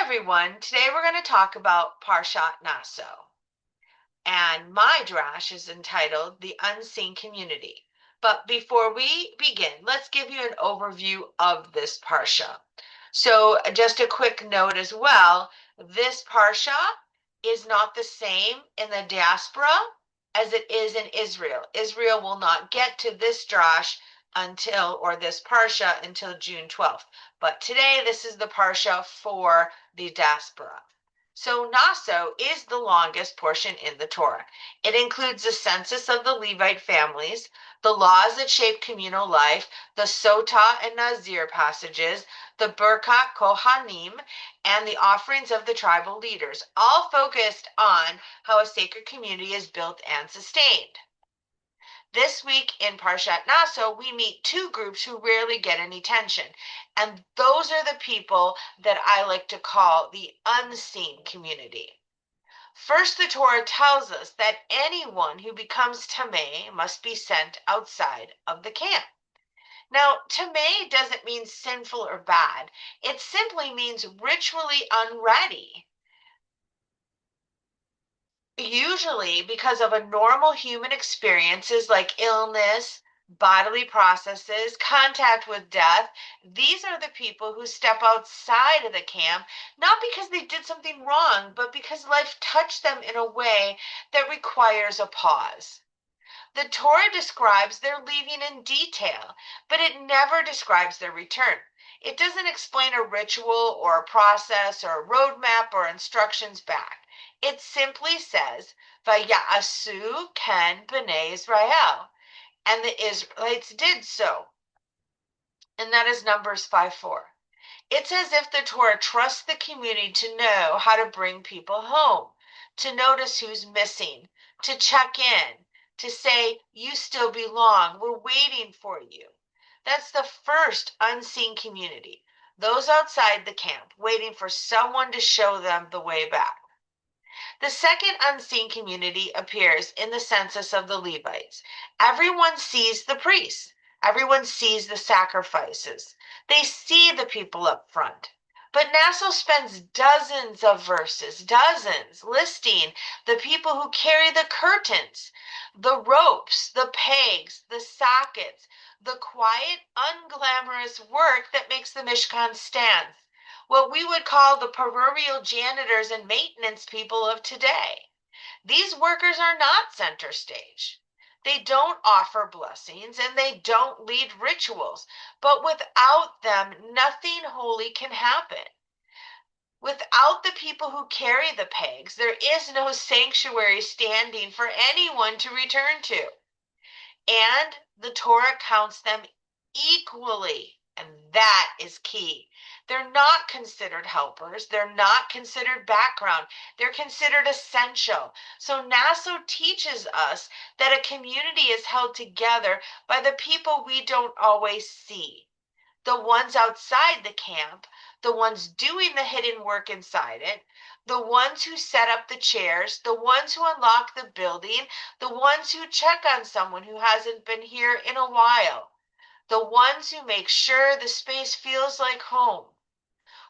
Everyone. Today we're going to talk about Parshat Nasso. And my drash is entitled The Unseen Community. But before we begin, let's give you an overview of this Parsha. So just a quick note as well, this Parsha is not the same in the diaspora as it is in Israel. Israel will not get to this drash or this Parsha until June 12th. But today, this is the Parsha for the diaspora. So Naso is the longest portion in the Torah. It includes the census of the Levite families, the laws that shape communal life, the Sotah and Nazir passages, the Birkat Kohanim, and the offerings of the tribal leaders, all focused on how a sacred community is built and sustained. This week in Parshat Naso, we meet two groups who rarely get any attention, and those are the people that I like to call the unseen community. First, the Torah tells us that anyone who becomes tamei must be sent outside of the camp. Now, tamei doesn't mean sinful or bad. It simply means ritually unready. Usually because of a normal human experiences like illness, bodily processes, contact with death. These are the people who step outside of the camp, not because they did something wrong, but because life touched them in a way that requires a pause. The Torah describes their leaving in detail, but it never describes their return. It doesn't explain a ritual or a process or a roadmap or instructions back. It simply says, Vaya'asu ken b'nei Israel. And the Israelites did so. And that is Numbers 5:4. It's as if the Torah trusts the community to know how to bring people home, to notice who's missing, to check in, to say, you still belong, we're waiting for you. That's the first unseen community, those outside the camp, waiting for someone to show them the way back. The second unseen community appears in the census of the Levites. Everyone sees the priests. Everyone sees the sacrifices. They see the people up front. But Naso spends dozens of verses, dozens, listing the people who carry the curtains, the ropes, the pegs, the sockets, the quiet, unglamorous work that makes the Mishkan stand. What we would call the proverbial janitors and maintenance people of today. These workers are not center stage. They don't offer blessings and they don't lead rituals, but without them, nothing holy can happen. Without the people who carry the pegs, there is no sanctuary standing for anyone to return to. And the Torah counts them equally. And that is key. They're not considered helpers. They're not considered background. They're considered essential. So Naso teaches us that a community is held together by the people we don't always see. The ones outside the camp, the ones doing the hidden work inside it, the ones who set up the chairs, the ones who unlock the building, the ones who check on someone who hasn't been here in a while. The ones who make sure the space feels like home.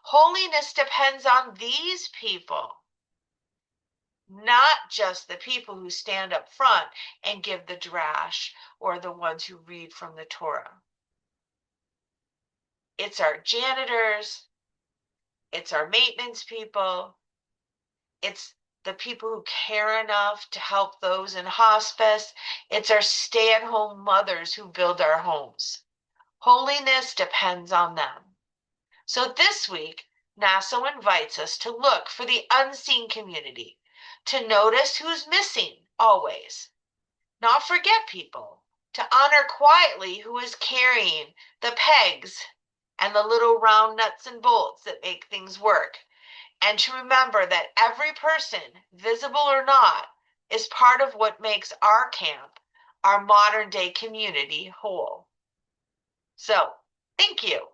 Holiness depends on these people, not just the people who stand up front and give the drash or the ones who read from the Torah. It's our janitors, it's our maintenance people, it's the people who care enough to help those in hospice, it's our stay-at-home mothers who build our homes. Holiness depends on them. So this week, Naso invites us to look for the unseen community, to notice who's missing always, not forget people, to honor quietly who is carrying the pegs and the little round nuts and bolts that make things work, and to remember that every person, visible or not, is part of what makes our camp, our modern day community, whole. So, thank you.